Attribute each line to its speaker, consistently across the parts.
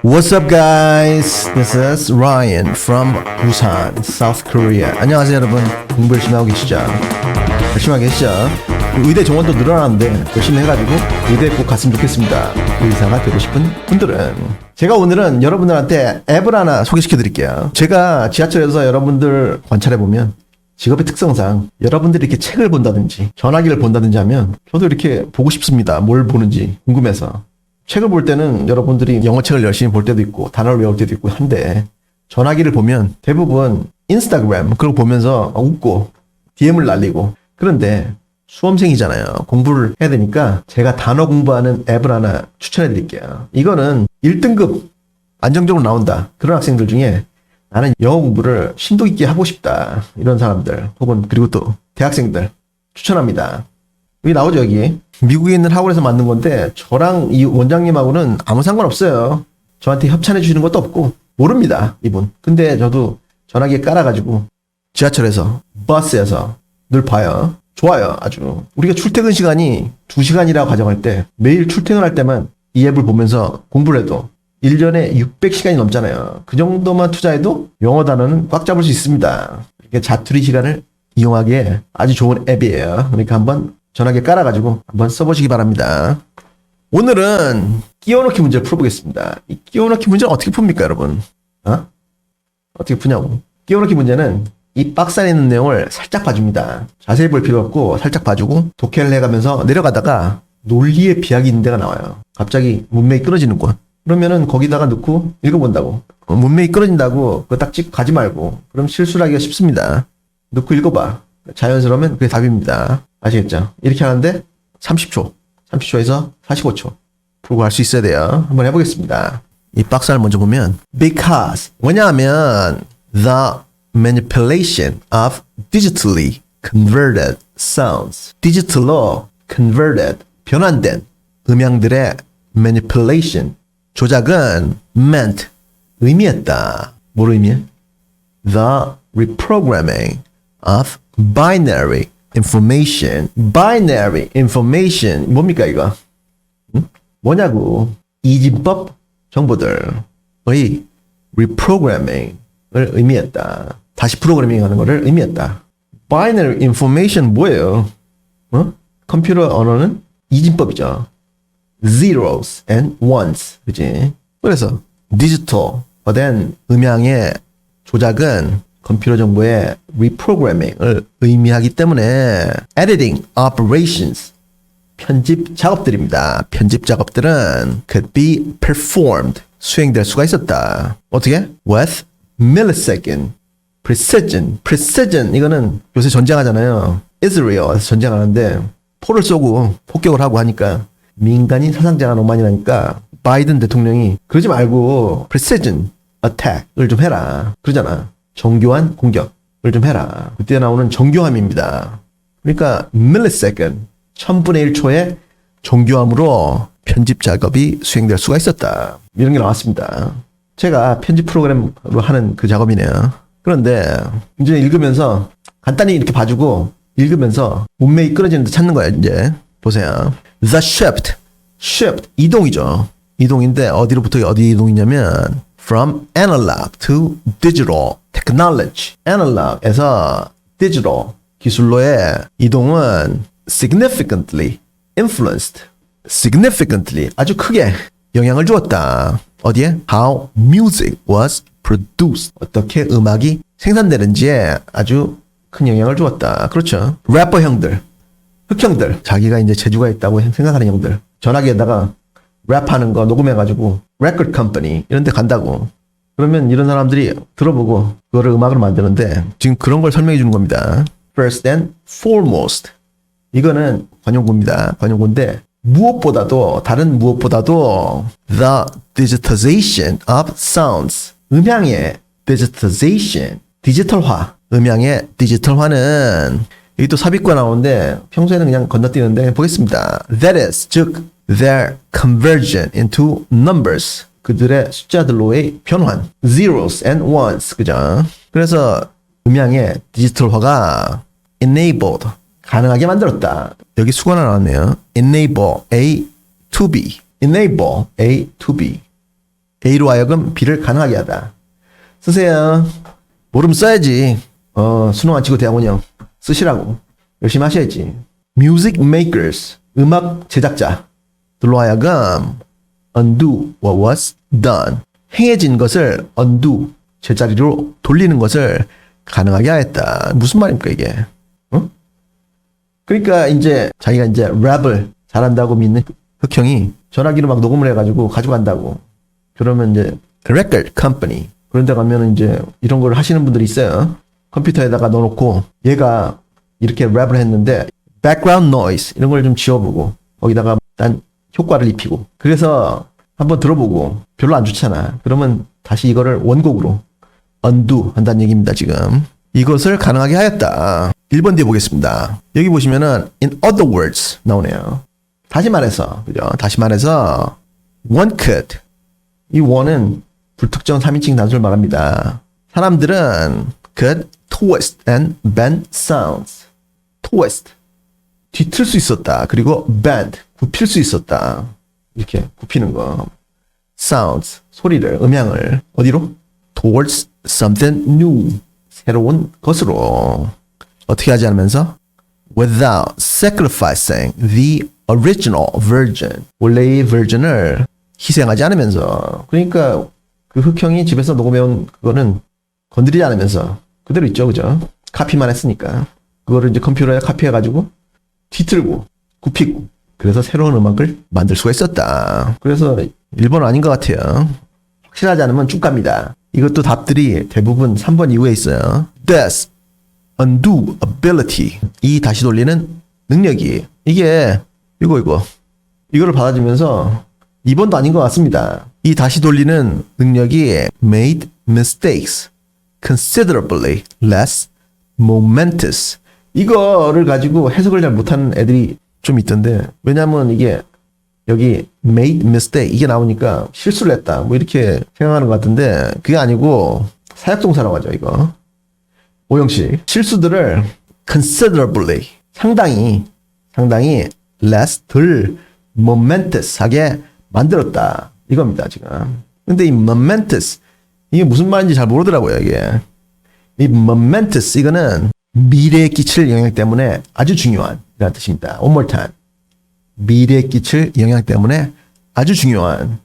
Speaker 1: What's up, guys? This is Ryan from Busan, South Korea. 안녕하세요, 여러분. 공부 열심히 하고 계시죠? 열심히 하고 계시죠? 의대 정원도 늘어나는데 열심히 해가지고 의대 꼭 갔으면 좋겠습니다. 의사가 되고 싶은 분들은. 제가 오늘은 여러분들한테 앱을 하나 소개시켜 드릴게요. 제가 지하철에서 여러분들 관찰해보면 직업의 특성상 여러분들이 이렇게 책을 본다든지 전화기를 본다든지 하면 저도 이렇게 보고 싶습니다. 뭘 보는지 궁금해서. 책을 볼 때는 여러분들이 영어책을 열심히 볼 때도 있고 단어를 외울 때도 있고 한데 전화기를 보면 대부분 인스타그램 그걸 보면서 웃고 DM을 날리고. 그런데 수험생이잖아요. 공부를 해야 되니까 제가 단어 공부하는 앱을 하나 추천해 드릴게요. 이거는 1등급 안정적으로 나온다. 그런 학생들 중에 나는 영어 공부를 심도 있게 하고 싶다. 이런 사람들 혹은 그리고 또 대학생들 추천합니다. 여기 나오죠, 여기. 미국에 있는 학원에서 만든 건데 저랑 이 원장님하고는 아무 상관없어요. 저한테 협찬해 주시는 것도 없고 모릅니다, 이분. 근데 저도 전화기에 깔아가지고 지하철에서 버스에서 늘 봐요. 좋아요, 아주. 우리가 출퇴근 시간이 2시간이라고 가정할 때 매일 출퇴근할 때만 이 앱을 보면서 공부를 해도 1년에 600시간이 넘잖아요. 그 정도만 투자해도 영어 단어는 꽉 잡을 수 있습니다. 이게 자투리 시간을 이용하기에 아주 좋은 앱이에요. 그러니까 한번 전화기에 깔아가지고 한번 써보시기 바랍니다. 오늘은 끼워넣기 문제를 풀어보겠습니다. 이 끼워넣기 문제는 어떻게 풉니까, 여러분? 어떻게 푸냐고. 끼워넣기 문제는 이 박스 안에 있는 내용을 살짝 봐줍니다. 자세히 볼 필요 없고 살짝 봐주고 독해를 해가면서 내려가다가 논리의 비약이 있는 데가 나와요. 갑자기 문맥이 끊어지는 곳. 그러면은 거기다가 넣고 읽어본다고. 문맥이 끊어진다고 그거 딱 찍고 가지 말고. 그럼 실수를 하기가 쉽습니다. 넣고 읽어봐. 자연스러우면 그게 답입니다. 아시겠죠? 이렇게 하는데 30초에서 45초 풀고 할 수 있어야 돼요. 한번 해보겠습니다. 이 박스를 먼저 보면 because 왜냐하면 the manipulation of digitally converted sounds 디지털로 converted 변환된 음향들의 manipulation 조작은 meant 의미했다. 뭘 의미해? The reprogramming of binary information. binary information 뭡니까 이거? 뭐냐고. 이진법 정보들의 reprogramming을 의미했다. 다시 프로그래밍 하는 것을 의미했다. binary information 뭐예요? 컴퓨터 언어는 이진법이죠. zeros and ones. 그치? 그래서 디지털화된 음향의 조작은 컴퓨터 정보의 reprogramming을 의미하기 때문에 editing operations 편집 작업들입니다. 편집 작업들은 could be performed 수행될 수가 있었다. 어떻게? with millisecond precision 이거는 요새 전쟁하잖아요. Israel에서 전쟁하는데 포를 쏘고 폭격을 하고 하니까 민간인 사상자가 너무 많이 나니까 바이든 대통령이 그러지 말고 precision attack을 좀 해라 그러잖아. 정교한 공격을 좀 해라. 그때 나오는 정교함입니다. 그러니까 millisecond 1000분의 1초의 정교함으로 편집 작업이 수행될 수가 있었다. 이런 게 나왔습니다. 제가 편집 프로그램으로 하는 그 작업이네요. 그런데 이제 읽으면서 간단히 이렇게 봐주고 읽으면서 문맥이 끊어지는 데 찾는 거야. 이제 보세요. The shift 이동이죠. 이동인데 어디로부터 어디 이동이냐면 from analog to digital technology. analog에서 digital 기술로의 이동은 significantly influenced. significantly 아주 크게 영향을 주었다. 어디에? how music was produced. 어떻게 음악이 생산되는지에 아주 큰 영향을 주었다. 그렇죠. 래퍼 형들, 흑형들, 자기가 이제 재주가 있다고 생각하는 형들, 전화기에다가 랩하는 거 녹음해가지고 record company 이런 데 간다고. 그러면 이런 사람들이 들어보고 그거를 음악으로 만드는데 지금 그런 걸 설명해 주는 겁니다. First and foremost. 이거는 관용구입니다. 관용구인데 다른 무엇보다도 the digitization of sounds. 음향의 digitization. 디지털화. 음향의 디지털화는 여기 또 삽입과 나오는데 평소에는 그냥 건너뛰는데 보겠습니다. That is, 즉 their conversion into numbers. 그들의 숫자들로의 변환. zeros and ones. 그죠? 그래서 음향의 디지털화가 enabled. 가능하게 만들었다. 여기 수가 나왔네요. enable A to B. enable A to B. A로 하여금 B를 가능하게 하다. 쓰세요. 모르면 써야지. 수능 안 치고 대학원형 쓰시라고. 열심히 하셔야지. Music makers, 음악 제작자들로 하여금 undo what was done. 행해진 것을 undo, 제자리로 돌리는 것을 가능하게 하였다. 무슨 말입니까 이게? 어? 그러니까 이제 자기가 이제 랩을 잘한다고 믿는 흑형이 전화기로 막 녹음을 해가지고 가져간다고. 그러면 이제 record company 그런 데 가면 이제 이런 걸 하시는 분들이 있어요. 컴퓨터에다가 넣어놓고 얘가 이렇게 랩을 했는데 background noise 이런 걸 좀 지워보고 거기다가 딴 효과를 입히고 그래서 한번 들어보고 별로 안 좋잖아. 그러면 다시 이거를 원곡으로 undo 한다는 얘기입니다. 지금 이것을 가능하게 하였다. 1번 뒤에 보겠습니다. 여기 보시면은 in other words 나오네요. 다시 말해서 그죠? 다시 말해서 one could 이 one은 불특정 3인칭 단수를 말합니다. 사람들은 could twist and bend sounds. twist 뒤틀 수 있었다. 그리고 bend 굽힐 수 있었다. 이렇게 굽히는 거. sounds 소리를 음향을 어디로? towards something new 새로운 것으로 어떻게 하지 않으면서 without sacrificing the original version 원래의 버전을 희생하지 않으면서 그러니까 그 흑형이 집에서 녹음해온 그거는 건드리지 않으면서 그대로 있죠. 그죠? 카피만 했으니까 그거를 이제 컴퓨터에 카피해가지고 뒤틀고 굽히고 그래서 새로운 음악을 만들 수가 있었다. 그래서 1번 아닌 것 같아요. 확실하지 않으면 쭉 갑니다. 이것도 답들이 대부분 3번 이후에 있어요. This undo ability 이 다시 돌리는 능력이 이게 이거를 받아주면서 2번도 아닌 것 같습니다. 이 다시 돌리는 능력이 made mistakes considerably less momentous 이거를 가지고 해석을 잘 못하는 애들이 좀 있던데 왜냐면 이게 여기 made mistake 이게 나오니까 실수를 했다 뭐 이렇게 생각하는 것 같은데 그게 아니고 사역동사라고 하죠. 이거 오형식 실수들을 considerably 상당히 less 덜 momentous하게 만들었다 이겁니다 지금. 근데 이 momentous 이게 무슨 말인지 잘 모르더라고요. 이게 이 momentous 이거는 미래에 끼칠 영향 때문에 아주 중요한 이라는 뜻입니다. One more time. 미래에 끼칠 영향 때문에 아주 중요한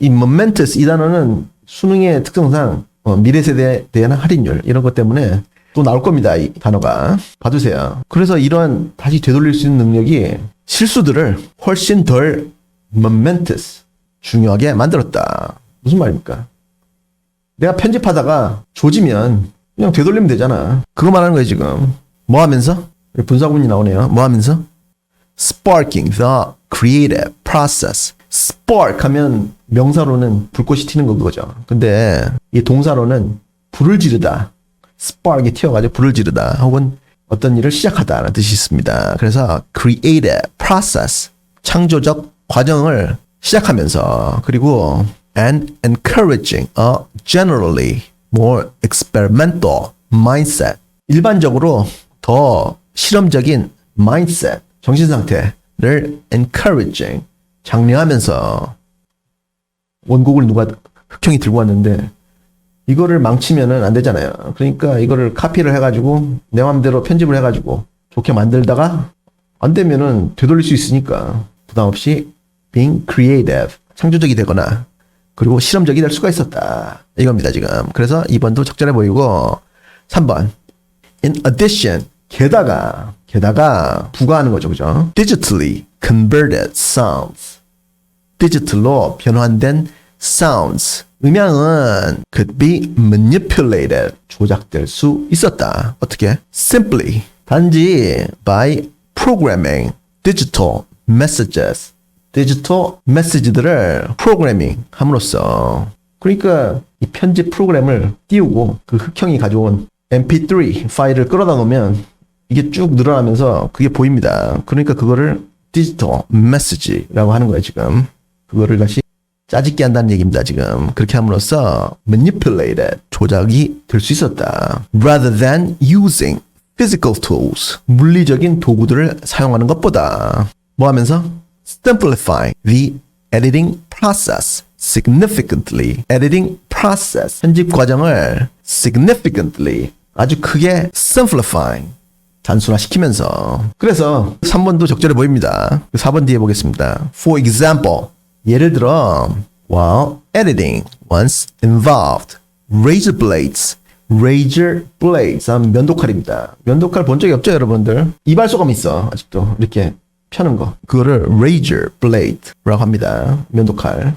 Speaker 1: 이 momentous 이 단어는 수능의 특성상 미래 세대에 대한 할인율 이런 것 때문에 또 나올 겁니다. 이 단어가 봐주세요. 그래서 이런 다시 되돌릴 수 있는 능력이 실수들을 훨씬 덜 momentous 중요하게 만들었다. 무슨 말입니까? 내가 편집하다가 조지면 그냥 되돌리면 되잖아. 그거 말하는 거예요 지금. 뭐 하면서? 분사구문이 나오네요. 뭐 하면서? Sparking the creative process. Spark 하면 명사로는 불꽃이 튀는 거 그거죠. 근데 이 동사로는 불을 지르다. Spark이 튀어가지고 불을 지르다. 혹은 어떤 일을 시작하다라는 뜻이 있습니다. 그래서 creative process. 창조적 과정을 시작하면서 그리고 and encouraging a generally more experimental mindset. 일반적으로 더 실험적인 mindset, 정신상태를 encouraging, 장려하면서 원곡을 흑형이 들고 왔는데 이거를 망치면은 안 되잖아요. 그러니까 이거를 카피를 해가지고 내 맘대로 편집을 해가지고 좋게 만들다가 안 되면은 되돌릴 수 있으니까 부담 없이 being creative, 창조적이 되거나 그리고 실험적이 될 수가 있었다. 이겁니다, 지금. 그래서 2번도 적절해 보이고 3번. In addition, 게다가 부가하는 거죠. 그죠? Digitally converted sounds. 디지털로 변환된 sounds. 음향은 could be manipulated. 조작될 수 있었다. 어떻게? Simply. 단지 by programming digital messages. 디지털 메시지들을 프로그래밍 함으로써 그러니까 이 편집 프로그램을 띄우고 그 흑형이 가져온 mp3 파일을 끌어다 놓으면 이게 쭉 늘어나면서 그게 보입니다. 그러니까 그거를 디지털 메시지라고 하는 거예요 지금. 그거를 다시 짜집게 한다는 얘기입니다 지금. 그렇게 함으로써 manipulated 조작이 될 수 있었다. Rather than using physical tools 물리적인 도구들을 사용하는 것보다 뭐 하면서? Simplifying the editing process. significantly editing process 편집 과정을 significantly 아주 크게 simplifying 단순화시키면서 그래서 3번도 적절해 보입니다. 4번 뒤에 보겠습니다. For example 예를 들어 while editing once involved razor blades 면도칼입니다. 면도칼 본 적이 없죠 여러분들? 이발소감 있어 아직도 이렇게 펴는 거 그거를 razor blade라고 합니다. 면도칼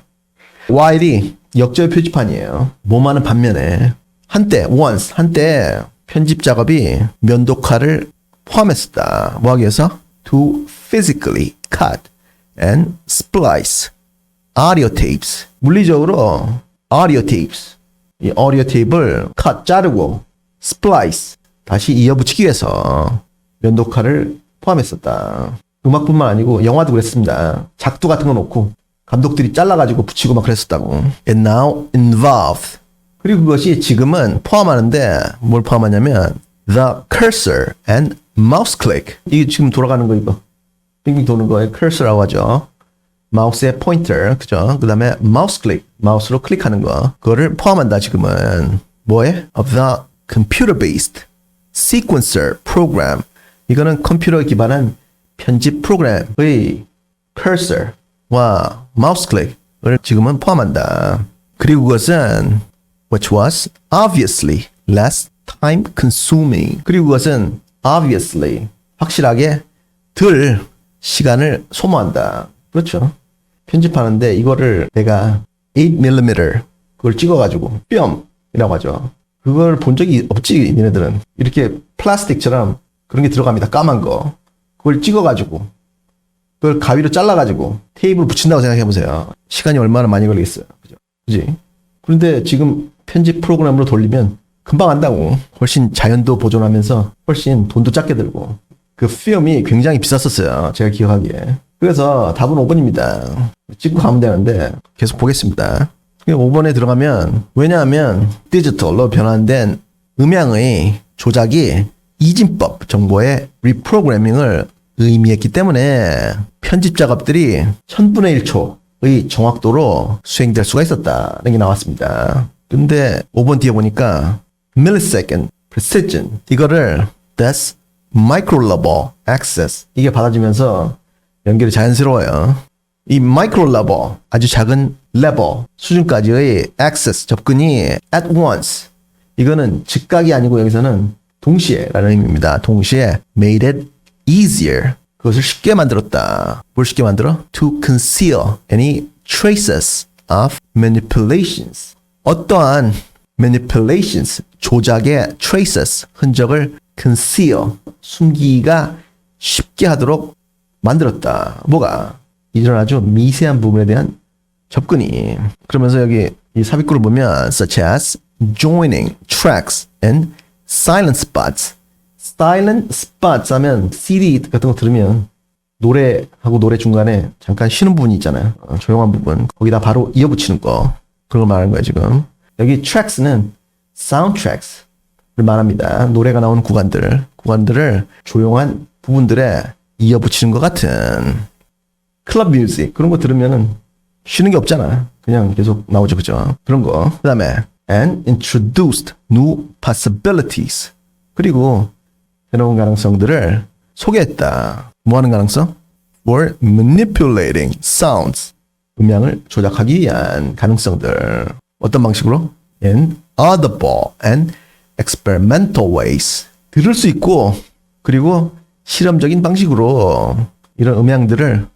Speaker 1: while이 역절 표지판이에요. 뭐하는 반면에 한때 편집 작업이 면도칼을 포함했었다. 뭐 하기 위해서? To physically cut and splice audio tapes. 물리적으로 audio tapes. 이 audio tape을 cut, 자르고 splice, 다시 이어붙이기 위해서 면도칼을 포함했었다. 음악뿐만 아니고 영화도 그랬습니다. 작두 같은 거 놓고 감독들이 잘라가지고 붙이고 막 그랬었다고. And now involved. 그리고 그것이 지금은 포함하는데 뭘 포함하냐면 the cursor and mouse click. 이게 지금 돌아가는 거 이거. 빙빙 도는 거에 cursor라고 하죠. 마우스의 포인터, 그죠? 그 다음에 mouse click, 마우스로 클릭하는 거. 그거를 포함한다 지금은. 뭐에? Of the computer-based sequencer program. 이거는 컴퓨터에 기반한 편집 프로그램의 cursor와 mouse click을 지금은 포함한다. 그리고 그것은 which was obviously less time consuming. 그리고 그것은 obviously 확실하게 덜 시간을 소모한다. 그렇죠. 편집하는데 이거를 내가 8mm 그걸 찍어가지고 뼘이라고 하죠. 그걸 본 적이 없지 니네들은. 이렇게 플라스틱처럼 그런 게 들어갑니다. 까만 거. 그걸 찍어가지고 그걸 가위로 잘라가지고 테이프를 붙인다고 생각해보세요. 시간이 얼마나 많이 걸리겠어요. 그죠? 그지? 그런데 지금 편집 프로그램으로 돌리면 금방 한다고. 훨씬 자연도 보존하면서 훨씬 돈도 작게 들고. 그 필름이 굉장히 비쌌었어요. 제가 기억하기에. 그래서 답은 5번입니다. 찍고 가면 되는데 계속 보겠습니다. 5번에 들어가면 왜냐하면 디지털로 변환된 음향의 조작이 이진법 정보의 리프로그래밍을 의미했기 때문에 편집 작업들이 1000분의 1초의 정확도로 수행될 수가 있었다는 게 나왔습니다. 근데 5번 뒤에 보니까 millisecond precision 이거를 that's micro level access 이게 받아주면서 연결이 자연스러워요. 이 micro level 아주 작은 level 수준까지의 access 접근이 at once 이거는 즉각이 아니고 여기서는 동시에라는 의미입니다. 동시에 made it easier 그것을 쉽게 만들었다. 뭘 쉽게 만들어? To conceal any traces of manipulations 어떠한 manipulations 조작의 traces 흔적을 conceal 숨기기가 쉽게 하도록 만들었다. 뭐가? 이런 아주 미세한 부분에 대한 접근이. 그러면서 여기 이 삽입구를 보면 such as joining tracks and silent spots. silent spots 하면 CD 같은 거 들으면 노래하고 노래 중간에 잠깐 쉬는 부분이 있잖아요. 조용한 부분. 거기다 바로 이어붙이는 거. 그런 걸 말하는 거예요 지금. 여기 tracks는 soundtracks를 말합니다. 노래가 나오는 구간들을 조용한 부분들에 이어붙이는 것 같은 클럽 뮤직 그런 거 들으면은 쉬는 게 없잖아. 그냥 계속 나오죠, 그죠? 그런 거. 그 다음에 and introduced new possibilities 그리고 새로운 가능성들을 소개했다. 뭐 하는 가능성? for manipulating sounds 음향을 조작하기 위한 가능성들. 어떤 방식으로? in audible and experimental ways 들을 수 있고 그리고 실험적인 방식으로 이런 음향들을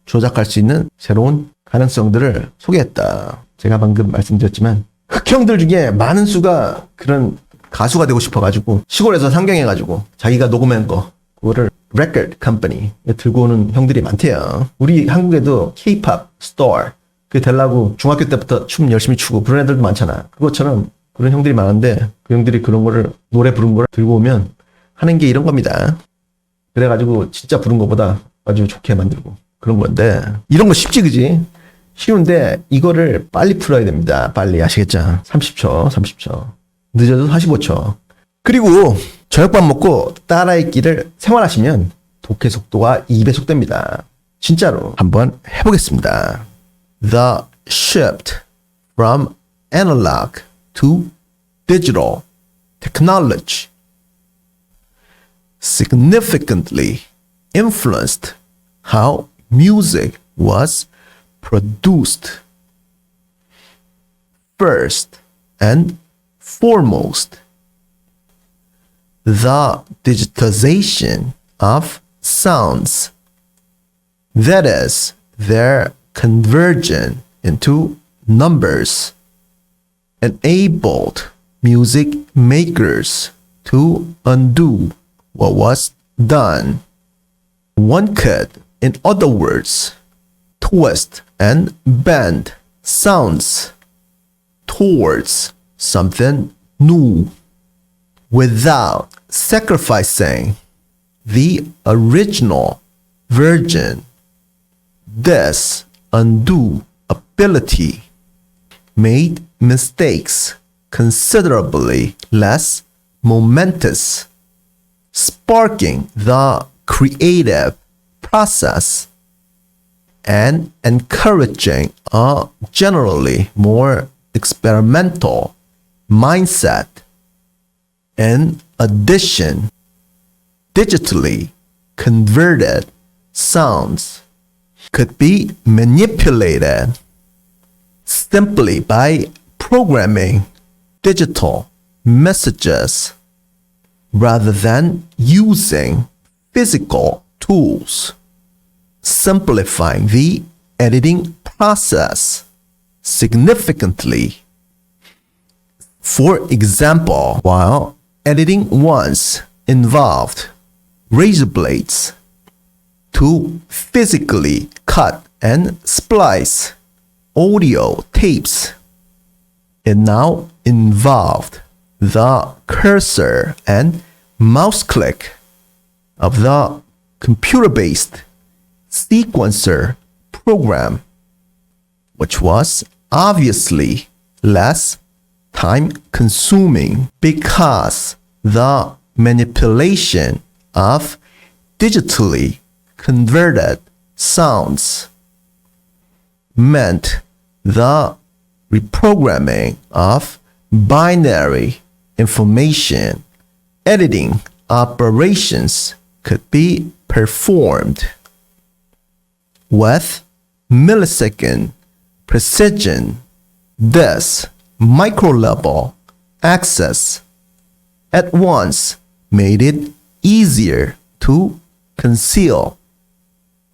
Speaker 1: 조작할 수 있는 새로운 가능성들을 소개했다. 제가 방금 말씀드렸지만 흑형들 중에 많은 수가 그런 가수가 되고 싶어가지고 시골에서 상경해가지고 자기가 녹음한 거 그거를 record company에 들고 오는 형들이 많대요. 우리 한국에도 K-pop star 그게 되려고 중학교 때부터 춤 열심히 추고 그런 애들도 많잖아. 그것처럼 그런 형들이 많은데 그 형들이 그런 거를 노래 부른 거를 들고 오면 하는 게 이런 겁니다. 그래가지고 진짜 부른 거보다 아주 좋게 만들고 그런 건데 이런 거 쉽지 그지? 쉬운데 이거를 빨리 풀어야 됩니다. 빨리 아시겠죠? 30초 늦어도 45초 그리고 저녁밥 먹고 따라읽기를 생활하시면 독해 속도가 2배속 됩니다. 진짜로 한번 해보겠습니다. The shift from analog to digital technology significantly influenced how music was produced. First and foremost, the digitization of sounds, that is, their conversion into numbers, enabled music makers to undo what was done. One could, in other words, twist and bend sounds towards something new without sacrificing the original version. This undo ability made mistakes considerably less momentous, sparking the creative process and encouraging a generally more experimental mindset. In addition, digitally converted sounds could be manipulated simply by programming digital messages rather than using physical tools, simplifying the editing process significantly. For example, while editing once involved razor blades to physically cut and splice audio tapes, it now involved the cursor and mouse click of the computer-based sequencer program, which was obviously less time-consuming because the manipulation of digitally converted sounds meant the reprogramming of binary information editing operations could be performed with millisecond precision. This micro-level access at once made it easier to conceal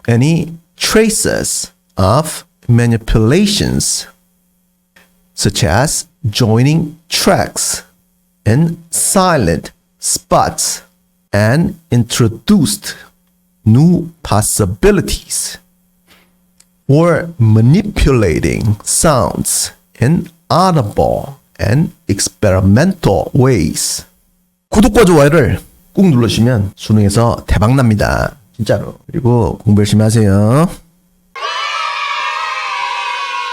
Speaker 1: any traces of manipulations, such as joining tracks in silent spots, and introduced new possibilities for manipulating sounds in audible and experimental ways. 구독과 좋아요를 꾹 눌러주시면 수능에서 대박 납니다. 진짜로. 그리고 공부 열심히 하세요.